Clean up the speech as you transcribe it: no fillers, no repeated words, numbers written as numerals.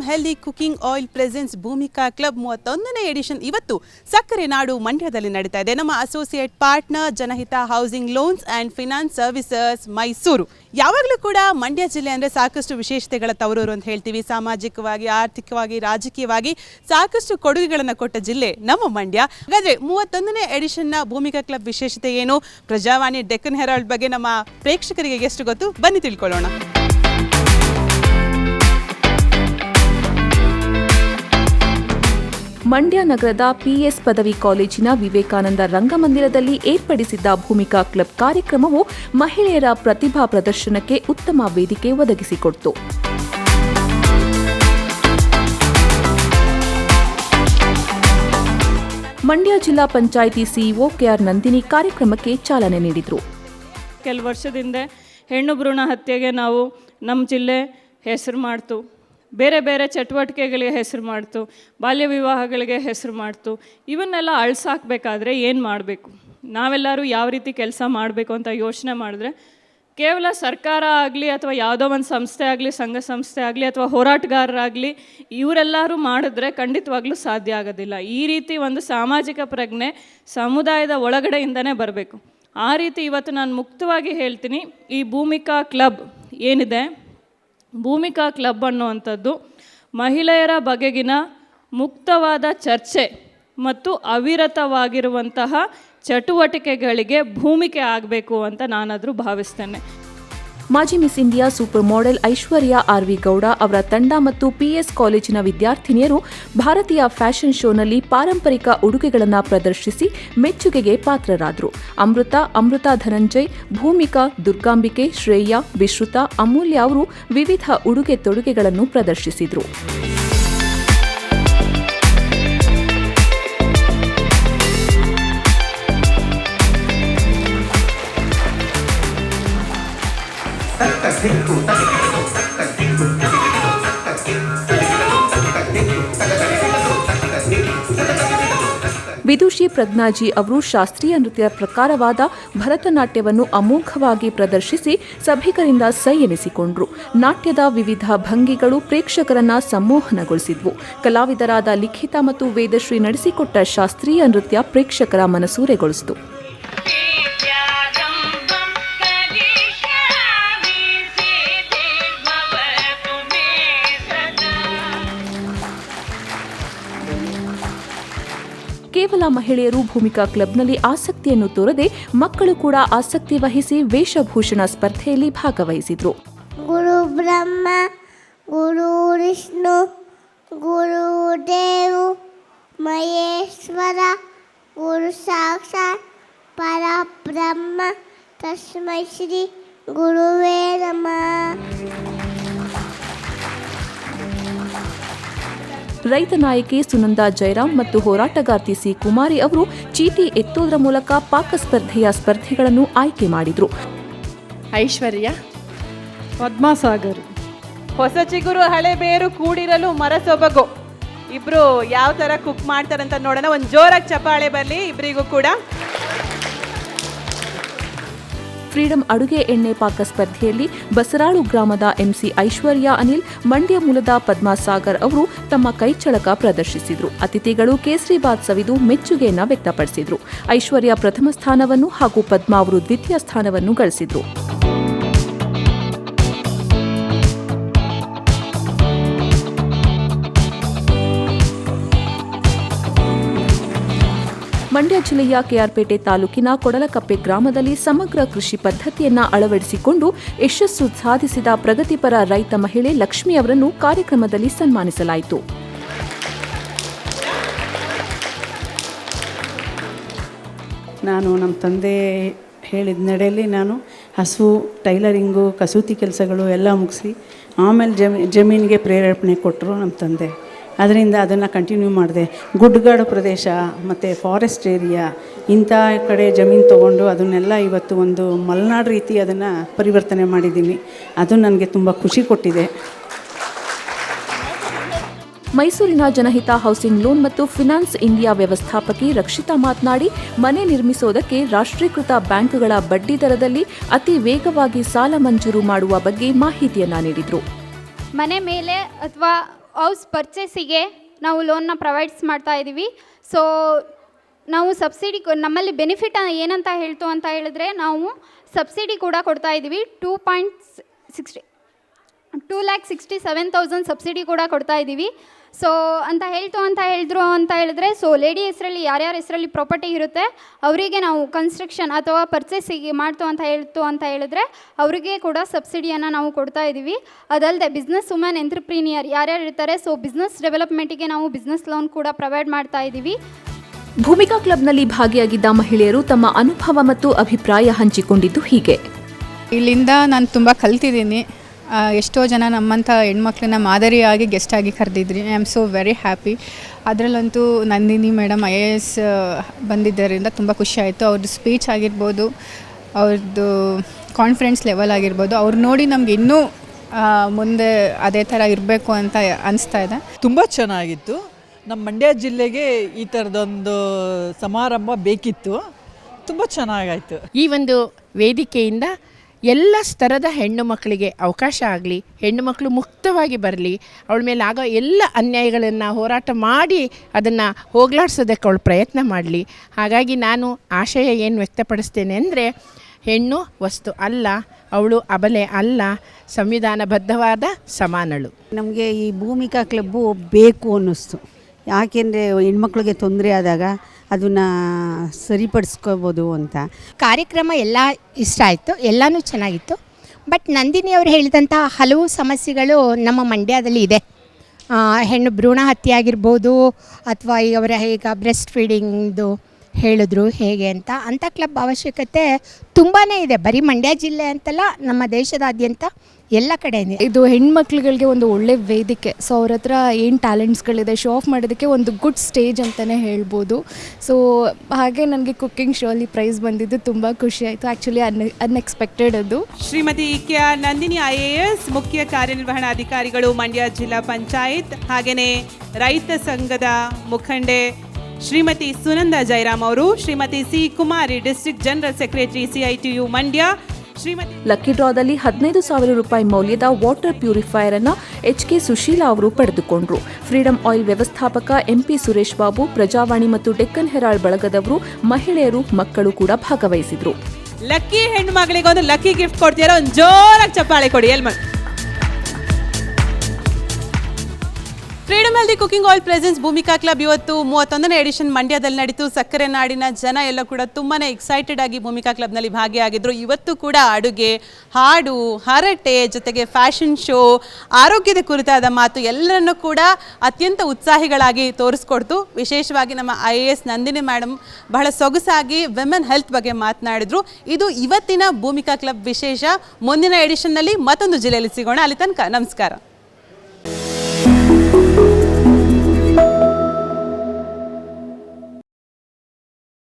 Healthy cooking oil presents Bhoomika club 31ನೇ edition ಇವತ್ತು ಸಕ್ಕರೆ ನಾಡು ಮಂಡ್ಯದಲ್ಲಿ ನಡೀತಾ ಇದೆ. ನಮ್ಮ associate partner Janahita housing loans and finance services Mysuru. ಯಾವಾಗಲೂ ಕೂಡ ಮಂಡ್ಯ ಜಿಲ್ಲೆ ಅಂದರೆ ಸಾಕಷ್ಟು ವಿಶೇಷತೆಗಳ ತವರೂರು ಅಂತ ಹೇಳ್ತೀವಿ. ಸಾಮಾಜಿಕವಾಗಿ, ಆರ್ಥಿಕವಾಗಿ, ರಾಜಕೀಯವಾಗಿ ಸಾಕಷ್ಟು ಕೊಡುಗೆಗಳನ್ನು ಕೊಟ್ಟ ಜಿಲ್ಲೆ ನಮ್ಮ ಮಂಡ್ಯ. ಹಾಗಾದರೆ 31ನೇ ಎಡಿಷನ್ನ ಭೂಮಿಕಾ ಕ್ಲಬ್ ವಿಶೇಷತೆ ಏನು? ಪ್ರಜಾವಾಣಿ ಡೆಕ್ಕನ್ ಹೆರಾಲ್ಡ್ ಬಗ್ಗೆ ನಮ್ಮ ಪ್ರೇಕ್ಷಕರಿಗೆ ಎಷ್ಟು ಗೊತ್ತು, ಬನ್ನಿ ತಿಳ್ಕೊಳ್ಳೋಣ. ಮಂಡ್ಯ ನಗರದ ಪಿಎಸ್ ಪದವಿ ಕಾಲೇಜಿನ ವಿವೇಕಾನಂದ ರಂಗಮಂದಿರದಲ್ಲಿ ಏರ್ಪಡಿಸಿದ್ದ ಭೂಮಿಕಾ ಕ್ಲಬ್ ಕಾರ್ಯಕ್ರಮವು ಮಹಿಳೆಯರ ಪ್ರತಿಭಾ ಪ್ರದರ್ಶನಕ್ಕೆ ಉತ್ತಮ ವೇದಿಕೆ ಒದಗಿಸಿಕೊಟ್ಟಿತು. ಮಂಡ್ಯ ಜಿಲ್ಲಾ ಪಂಚಾಯಿತಿ ಸಿಇಒ ಕೆಆರ್ ನಂದಿನಿ ಕಾರ್ಯಕ್ರಮಕ್ಕೆ ಚಾಲನೆ ನೀಡಿದರು. ಕೆಲವು ವರ್ಷದಿಂದ ಹೆಣ್ಣು ಭ್ರೂಣ ಹತ್ಯೆಗೆ ನಾವು ನಮ್ಮ ಜಿಲ್ಲೆ ಹೆಸರು ಮಾಡ್ತು, ಬೇರೆ ಬೇರೆ ಚಟುವಟಿಕೆಗಳಿಗೆ ಹೆಸರು ಮಾಡ್ತು, ಬಾಲ್ಯ ವಿವಾಹಗಳಿಗೆ ಹೆಸರು ಮಾಡ್ತು. ಇವನ್ನೆಲ್ಲ ಅಳಿಸಾಕಬೇಕಾದ್ರೆ ಏನು ಮಾಡಬೇಕು, ನಾವೆಲ್ಲರೂ ಯಾವ ರೀತಿ ಕೆಲಸ ಮಾಡಬೇಕು ಅಂತ ಯೋಚನೆ ಮಾಡಿದ್ರೆ ಕೇವಲ ಸರ್ಕಾರ ಆಗಲಿ ಅಥವಾ ಯಾವುದೋ ಒಂದು ಸಂಸ್ಥೆ ಆಗಲಿ, ಸಂಘ ಸಂಸ್ಥೆ ಆಗಲಿ ಅಥವಾ ಹೋರಾಟಗಾರರಾಗಲಿ ಇವರೆಲ್ಲರೂ ಮಾಡಿದ್ರೆ ಖಂಡಿತವಾಗ್ಲೂ ಸಾಧ್ಯ ಆಗೋದಿಲ್ಲ. ಈ ರೀತಿ ಒಂದು ಸಾಮಾಜಿಕ ಪ್ರಜ್ಞೆ ಸಮುದಾಯದ ಒಳಗಡೆಯಿಂದನೇ ಬರಬೇಕು. ಆ ರೀತಿ ಇವತ್ತು ನಾನು ಮುಕ್ತವಾಗಿ ಹೇಳ್ತೀನಿ, ಈ ಭೂಮಿಕಾ ಕ್ಲಬ್ ಏನಿದೆ, ಭೂಮಿಕಾ ಕ್ಲಬ್ ಅನ್ನುವಂಥದ್ದು ಮಹಿಳೆಯರ ಬಗೆಗಿನ ಮುಕ್ತವಾದ ಚರ್ಚೆ ಮತ್ತು ಅವಿರತವಾಗಿರುವಂತಹ ಚಟುವಟಿಕೆಗಳಿಗೆ ಭೂಮಿಕೆ ಆಗಬೇಕು ಅಂತ ನಾನಾದರೂ ಭಾವಿಸ್ತೇನೆ. ಮಾಜಿ ಮಿಸ್ ಇಂಡಿಯಾ ಸೂಪರ್ ಮಾಡೆಲ್ ಐಶ್ವರ್ಯ ಆರ್.ವಿ. ಗೌಡ ಅವರ ತಂಡ ಮತ್ತು ಪಿಎಸ್ ಕಾಲೇಜಿನ ವಿದ್ಯಾರ್ಥಿನಿಯರು ಭಾರತೀಯ ಫ್ಯಾಷನ್ ಶೋನಲ್ಲಿ ಪಾರಂಪರಿಕ ಉಡುಗೆಗಳನ್ನು ಪ್ರದರ್ಶಿಸಿ ಮೆಚ್ಚುಗೆಗೆ ಪಾತ್ರರಾದರು. ಅಮೃತ ಧನಂಜಯ್, ಭೂಮಿಕಾ, ದುರ್ಗಾಂಬಿಕೆ, ಶ್ರೇಯಾ, ವಿಶ್ರುತಾ, ಅಮೂಲ್ಯ ಅವರು ವಿವಿಧ ಉಡುಗೆ ತೊಡುಗೆಗಳನ್ನು ಪ್ರದರ್ಶಿಸಿದರು. ವಿದುಷಿ ಪ್ರಜ್ಞಾಜಿ ಅವರು ಶಾಸ್ತ್ರೀಯ ನೃತ್ಯ ಪ್ರಕಾರವಾದ ಭರತನಾಟ್ಯವನ್ನು ಅಮೋಘವಾಗಿ ಪ್ರದರ್ಶಿಸಿ ಸಭಿಕರಿಂದ ಸೈ ಎನಿಸಿಕೊಂಡರು. ನಾಟ್ಯದ ವಿವಿಧ ಭಂಗಿಗಳು ಪ್ರೇಕ್ಷಕರನ್ನ ಸಂಮೋಹನಗೊಳಿಸಿದ್ವು. ಕಲಾವಿದರಾದ ಲಿಖಿತ ಮತ್ತು ವೇದಶ್ರೀ ನಡೆಸಿಕೊಟ್ಟ ಶಾಸ್ತ್ರೀಯ ನೃತ್ಯ ಪ್ರೇಕ್ಷಕರ ಮನಸೂರೆಗೊಳಿಸಿತು. ಕೇವಲ ಮಹಿಳೆಯರು ಭೂಮಿಕಾ ಕ್ಲಬ್ನಲ್ಲಿ ಆಸಕ್ತಿಯನ್ನು ತೋರದೆ ಮಕ್ಕಳು ಕೂಡ ಆಸಕ್ತಿ ವಹಿಸಿ ವೇಷಭೂಷಣ ಸ್ಪರ್ಧೆಯಲ್ಲಿ ಭಾಗವಹಿಸಿದ್ರು. ಗುರು ಬ್ರಹ್ಮ, ಗುರು ವಿಷ್ಣು, ಗುರುದೇವು ಮಹೇಶ್ವರ, ಗುರು ಸಾಕ್ಷಾತ್ ಪರಬ್ರಹ್ಮ, ತಸ್ಮೈ ಶ್ರೀ ಗುರುವೇ ನಮಃ. ರೈತ ನಾಯಕಿ ಸುನಂದಾ ಜಯರಾಮ್ ಮತ್ತು ಹೋರಾಟಗಾರ್ತಿ ಸಿ ಕುಮಾರಿ ಅವರು ಚೀಟಿ ಎತ್ತೋದ್ರ ಮೂಲಕ ಪಾಕ ಸ್ಪರ್ಧೆಯ ಸ್ಪರ್ಧಿಗಳನ್ನು ಆಯ್ಕೆ ಮಾಡಿದ್ರು. ಐಶ್ವರ್ಯ, ಪದ್ಮಾಸಾಗರ್, ಹೊಸ ಚಿಗುರು ಹಳೆ ಬೇರು ಕೂಡಿರಲು ಮರಸೊಬಗು. ಇಬ್ರು ಯಾವ ತರ ಕುಕ್ ಮಾಡ್ತಾರಂತ ನೋಡೋಣ. ಒಂದು ಜೋರಾಗಿ ಚಪ್ಪಾಳೆ ಬರಲಿ ಇಬ್ಬರಿಗೂ ಕೂಡ. ಫ್ರೀಡಂ ಅಡುಗೆ ಎಣ್ಣೆ ಪಾಕ ಸ್ಪರ್ಧೆಯಲ್ಲಿ ಬಸರಾಳು ಗ್ರಾಮದ ಎಂಸಿ ಐಶ್ವರ್ಯ ಅನಿಲ್, ಮಂಡ್ಯ ಮೂಲದ ಪದ್ಮಾಸಾಗರ್ ಅವರು ತಮ್ಮ ಕೈಚಳಕ ಪ್ರದರ್ಶಿಸಿದರು. ಅತಿಥಿಗಳು ಕೇಸರಿಬಾತ್ ಸವಿದು ಮೆಚ್ಚುಗೆಯನ್ನು ವ್ಯಕ್ತಪಡಿಸಿದರು. ಐಶ್ವರ್ಯ ಪ್ರಥಮ ಸ್ಥಾನವನ್ನು ಹಾಗೂ ಪದ್ಮಾ ಅವರು ದ್ವಿತೀಯ ಸ್ಥಾನವನ್ನು ಗಳಿಸಿದರು. ಮಂಡ್ಯ ಜಿಲ್ಲೆಯ ಕೆಆರ್ಪೇಟೆ ತಾಲೂಕಿನ ಕೊಡಲಕಪ್ಪೆ ಗ್ರಾಮದಲ್ಲಿ ಸಮಗ್ರ ಕೃಷಿ ಪದ್ಧತಿಯನ್ನು ಅಳವಡಿಸಿಕೊಂಡು ಯಶಸ್ಸು ಸಾಧಿಸಿದ ಪ್ರಗತಿಪರ ರೈತ ಮಹಿಳೆ ಲಕ್ಷ್ಮಿ ಅವರನ್ನು ಕಾರ್ಯಕ್ರಮದಲ್ಲಿ ಸನ್ಮಾನಿಸಲಾಯಿತು. ನಾನು ನಮ್ಮ ತಂದೆ ಹೇಳಿದ ನಡೆಯಲ್ಲಿ ನಾನು ಹಸು, ಟೈಲರಿಂಗು, ಕಸೂತಿ ಕೆಲಸಗಳು ಎಲ್ಲ ಮುಗಿಸಿ ಆಮೇಲೆ ಜಮೀನಿಗೆ ಪ್ರೇರೇಪಣೆ ಕೊಟ್ಟರು ನಮ್ಮ ತಂದೆ. ಅದರಿಂದ ಅದನ್ನು ಕಂಟಿನ್ಯೂ ಮಾಡಿದೆ. ಗುಡ್ಡಗಾಡು ಪ್ರದೇಶ ಮತ್ತು ಫಾರೆಸ್ಟ್ ಏರಿಯಾ ಇಂಥ ಕಡೆ ಜಮೀನು ತೊಗೊಂಡು ಅದನ್ನೆಲ್ಲ ಇವತ್ತು ಒಂದು ಮಲೆನಾಡು ರೀತಿ ಅದನ್ನು ಪರಿವರ್ತನೆ ಮಾಡಿದ್ದೀನಿ. ಅದು ನನಗೆ ತುಂಬ ಖುಷಿ ಕೊಟ್ಟಿದೆ. ಮೈಸೂರಿನ ಜನಹಿತ ಹೌಸಿಂಗ್ ಲೋನ್ ಮತ್ತು ಫಿನಾನ್ಸ್ ಇಂಡಿಯಾ ವ್ಯವಸ್ಥಾಪಕಿ ರಕ್ಷಿತಾ ಮಾತನಾಡಿ, ಮನೆ ನಿರ್ಮಿಸೋದಕ್ಕೆ ರಾಷ್ಟ್ರೀಕೃತ ಬ್ಯಾಂಕ್ಗಳ ಬಡ್ಡಿ ದರದಲ್ಲಿ ಅತಿ ವೇಗವಾಗಿ ಸಾಲ ಮಂಜೂರು ಮಾಡುವ ಬಗ್ಗೆ ಮಾಹಿತಿಯನ್ನ ನೀಡಿದರು. ಮನೆ ಮೇಲೆ ಅಥವಾ ಹೌಸ್ ಪರ್ಚೇಸಿಗೆ ನಾವು ಲೋನ್ನ ಪ್ರೊವೈಡ್ಸ್ ಮಾಡ್ತಾ ಇದ್ದೀವಿ. ಸೊ ನಾವು ಸಬ್ಸಿಡಿ ನಮ್ಮಲ್ಲಿ ಬೆನಿಫಿಟ್ ಏನಂತ ಹೇಳ್ತು ಅಂತ ಹೇಳಿದ್ರೆ, ನಾವು ಸಬ್ಸಿಡಿ ಕೂಡ ಕೊಡ್ತಾ ಇದ್ದೀವಿ. 2,67,000 ಸಬ್ಸಿಡಿ ಕೂಡ ಕೊಡ್ತಾ ಇದ್ದೀವಿ. ಸೊ ಅಂತ ಹೇಳಿದ್ರೆ, ಸೊ ಲೇಡಿ ಹೆಸರಲ್ಲಿ ಯಾರ್ಯಾರ ಹೆಸರಲ್ಲಿ ಪ್ರಾಪರ್ಟಿ ಇರುತ್ತೆ ಅವರಿಗೆ ನಾವು ಕನ್ಸ್ಟ್ರಕ್ಷನ್ ಅಥವಾ ಪರ್ಚೇಸಿಗೆ ಅಂತ ಹೇಳಿದ್ರೆ ಅವರಿಗೆ ಕೂಡ ಸಬ್ಸಿಡಿಯನ್ನು ನಾವು ಕೊಡ್ತಾ ಇದ್ದೀವಿ. ಅದಲ್ಲದೆ ಬಿಸ್ನೆಸ್ ವುಮೆನ್ ಎಂಟ್ರಪ್ರೀನಿಯರ್ ಯಾರ್ಯಾರು ಇರ್ತಾರೆ, ಸೊ ಬಿಸ್ನೆಸ್ ಡೆವಲಪ್ಮೆಂಟಿಗೆ ನಾವು ಬಿಸ್ನೆಸ್ ಲೋನ್ ಕೂಡ ಪ್ರೊವೈಡ್ ಮಾಡ್ತಾ ಇದ್ದೀವಿ. ಭೂಮಿಕಾ ಕ್ಲಬ್ನಲ್ಲಿ ಭಾಗಿಯಾಗಿದ್ದ ಮಹಿಳೆಯರು ತಮ್ಮ ಅನುಭವ ಮತ್ತು ಅಭಿಪ್ರಾಯ ಹಂಚಿಕೊಂಡಿದ್ದು ಹೀಗೆ. ಇಲ್ಲಿಂದ ನಾನು ತುಂಬ ಕಲ್ತಿದ್ದೀನಿ. ಎಷ್ಟೋ ಜನ ನಮ್ಮಂಥ ಹೆಣ್ಮಕ್ಳನ್ನ ಮಾದರಿಯಾಗಿ ಗೆಸ್ಟಾಗಿ ಕರೆದಿದ್ರಿ. I am so very happy. ಅದರಲ್ಲಂತೂ ನಂದಿನಿ ಮೇಡಮ್ IAS ಬಂದಿದ್ದರಿಂದ ತುಂಬ ಖುಷಿ ಆಯಿತು. ಅವ್ರದ್ದು ಸ್ಪೀಚ್ ಆಗಿರ್ಬೋದು, ಅವ್ರದ್ದು ಕಾನ್ಫಿಡೆನ್ಸ್ ಲೆವೆಲ್ ಆಗಿರ್ಬೋದು, ಅವ್ರು ನೋಡಿ ನಮ್ಗೆ ಇನ್ನೂ ಮುಂದೆ ಅದೇ ಥರ ಇರಬೇಕು ಅಂತ ಅನಿಸ್ತಾ ಇದೆ. ತುಂಬ ಚೆನ್ನಾಗಿತ್ತು. ನಮ್ಮ ಮಂಡ್ಯ ಜಿಲ್ಲೆಗೆ ಈ ಥರದೊಂದು ಸಮಾರಂಭ ಬೇಕಿತ್ತು. ತುಂಬ ಚೆನ್ನಾಗಾಯಿತು. ಈ ಒಂದು ವೇದಿಕೆಯಿಂದ ಎಲ್ಲ ಸ್ತರದ ಹೆಣ್ಣು ಮಕ್ಕಳಿಗೆ ಅವಕಾಶ ಆಗಲಿ, ಹೆಣ್ಣು ಮಕ್ಕಳು ಮುಕ್ತವಾಗಿ ಬರಲಿ, ಅವಳ ಮೇಲೆ ಆಗೋ ಎಲ್ಲ ಅನ್ಯಾಯಗಳನ್ನು ಹೋರಾಟ ಮಾಡಿ ಅದನ್ನು ಹೋಗಲಾಡ್ಸೋದಕ್ಕೆ ಅವಳು ಪ್ರಯತ್ನ ಮಾಡಲಿ. ಹಾಗಾಗಿ ನಾನು ಆಶಯ ಏನು ವ್ಯಕ್ತಪಡಿಸ್ತೇನೆ ಅಂದರೆ, ಹೆಣ್ಣು ವಸ್ತು ಅಲ್ಲ, ಅವಳು ಅಬಲೆ ಅಲ್ಲ, ಸಂವಿಧಾನಬದ್ಧವಾದ ಸಮಾನಳು. ನಮಗೆ ಈ ಭೂಮಿಕಾ ಕ್ಲಬ್ಬು ಬೇಕು ಅನ್ನಿಸ್ತು. ಯಾಕೆಂದರೆ ಹೆಣ್ಮಕ್ಳಿಗೆ ತೊಂದರೆ ಆದಾಗ ಅದನ್ನು ಸರಿಪಡಿಸ್ಕೋಬೋದು ಅಂತ. ಕಾರ್ಯಕ್ರಮ ಎಲ್ಲ ಇಷ್ಟ ಆಯಿತು, ಎಲ್ಲನೂ ಚೆನ್ನಾಗಿತ್ತು. ಬಟ್ ನಂದಿನಿ ಅವರು ಹೇಳಿದಂಥ ಹಲವು ಸಮಸ್ಯೆಗಳು ನಮ್ಮ ಮಂಡ್ಯದಲ್ಲಿ ಇದೆ. ಹೆಣ್ಣು ಭ್ರೂಣ ಹತ್ಯೆ ಆಗಿರ್ಬೋದು, ಅಥವಾ ಈಗ ಬ್ರೆಸ್ಟ್ ಫೀಡಿಂಗ್ದು ಹೇಳಿದ್ರು ಹೇಗೆ ಅಂಥ ಕ್ಲಬ್ ಅವಶ್ಯಕತೆ ತುಂಬಾ ಇದೆ. ಬರೀ ಮಂಡ್ಯ ಜಿಲ್ಲೆ ಅಂತಲ್ಲ, ನಮ್ಮ ದೇಶದಾದ್ಯಂತ ಎಲ್ಲ ಕಡೆ ಇದೆ. ಇದು ಹೆಣ್ಮಕ್ಳುಗಳಿಗೆ ಒಂದು ಒಳ್ಳೆ ವೇದಿಕೆ. ಸೊ ಅವ್ರ ಹತ್ರ ಏನು ಟ್ಯಾಲೆಂಟ್ಸ್ಗಳಿದೆ ಶೋ ಆಫ್ ಮಾಡೋದಕ್ಕೆ ಒಂದು ಗುಡ್ ಸ್ಟೇಜ್ ಅಂತಲೇ ಹೇಳ್ಬೋದು. ಸೊ ಹಾಗೆ ನನಗೆ ಕುಕ್ಕಿಂಗ್ ಶೋ ಅಲ್ಲಿ ಪ್ರೈಸ್ ಬಂದಿದ್ದು ತುಂಬ ಖುಷಿ ಆಯಿತು. ಆ್ಯಕ್ಚುಲಿ ಅನ್ಎಕ್ಸ್ಪೆಕ್ಟೆಡ್ ಅದು. Shrimati K R Nandini IAS ಮುಖ್ಯ ಕಾರ್ಯನಿರ್ವಹಣಾಧಿಕಾರಿಗಳು, ಮಂಡ್ಯ ಜಿಲ್ಲಾ ಪಂಚಾಯತ್, ಹಾಗೆಯೇ ರೈತ ಸಂಘದ ಮುಖಂಡೆ ಶ್ರೀಮತಿ ಸುನಂದ ಜೈರಾಮ್ ಅವರು, Shrimati C Kumari district general secretary CITU Mandya, Shrimati lucky ಡ್ರಾದಲ್ಲಿ 15,000 ರೂಪಾಯಿ ಮೌಲ್ಯದ ವಾಟರ್ ಪ್ಯೂರಿಫೈಯರ್ ಅನ್ನು HK ಸುಶೀಲಾ ಅವರು ಪಡೆದುಕೊಂಡರು. ಫ್ರೀಡಂ ಆಯಿಲ್ ವ್ಯವಸ್ಥಾಪಕ MP ಸುರೇಶ್ ಬಾಬು, ಪ್ರಜಾವಾಣಿ ಮತ್ತು ಡೆಕ್ಕನ್ ಹೆರಾಲ್ಡ್ ಬಳಗದವರು, ಮಹಿಳೆಯರು, ಮಕ್ಕಳು ಕೂಡ ಭಾಗವಹಿಸಿದ್ರು. ಲಕ್ಕಿ ಹೆಣ್ಣು ಮಗಳಿಗೆ ಒಂದು ಲಕ್ಕಿ ಗಿಫ್ಟ್ ಕೊಡ್ತೀರಾ? ಒಂದು ಜೋರಾಗಿ ಚಪ್ಪಾಳೆ ಕೊಡಿ ಎಲ್ಮ. Freedom healthy cooking oil presents Bhoomika club ಇವತ್ತು 31ನೇ ಎಡಿಷನ್ ಮಂಡ್ಯದಲ್ಲಿ ನಡೀತು. ಸಕ್ಕರೆ ನಾಡಿನ ಜನ ಎಲ್ಲ ಕೂಡ ತುಂಬಾ ಎಕ್ಸೈಟೆಡ್ ಆಗಿ ಭೂಮಿಕಾ ಕ್ಲಬ್ನಲ್ಲಿ ಭಾಗಿಯಾಗಿದ್ದರು. ಇವತ್ತು ಕೂಡ ಅಡುಗೆ, ಹಾಡು, ಹರಟೆ, ಜೊತೆಗೆ ಫ್ಯಾಷನ್ ಶೋ, ಆರೋಗ್ಯದ ಕುರಿತಾದ ಮಾತು ಎಲ್ಲರನ್ನೂ ಕೂಡ ಅತ್ಯಂತ ಉತ್ಸಾಹಿಗಳಾಗಿ ತೋರಿಸ್ಕೊಡ್ತು. ವಿಶೇಷವಾಗಿ ನಮ್ಮ IAS ನಂದಿನಿ ಮೇಡಮ್ ಬಹಳ ಸೊಗಸಾಗಿ ವಿಮೆನ್ ಹೆಲ್ತ್ ಬಗ್ಗೆ ಮಾತನಾಡಿದ್ರು. ಇದು ಇವತ್ತಿನ ಭೂಮಿಕಾ ಕ್ಲಬ್ ವಿಶೇಷ. ಮುಂದಿನ ಎಡಿಷನ್ನಲ್ಲಿ ಮತ್ತೊಂದು ಜಿಲ್ಲೆಯಲ್ಲಿ ಸಿಗೋಣ. ಅಲ್ಲಿ ತನಕ ನಮಸ್ಕಾರ.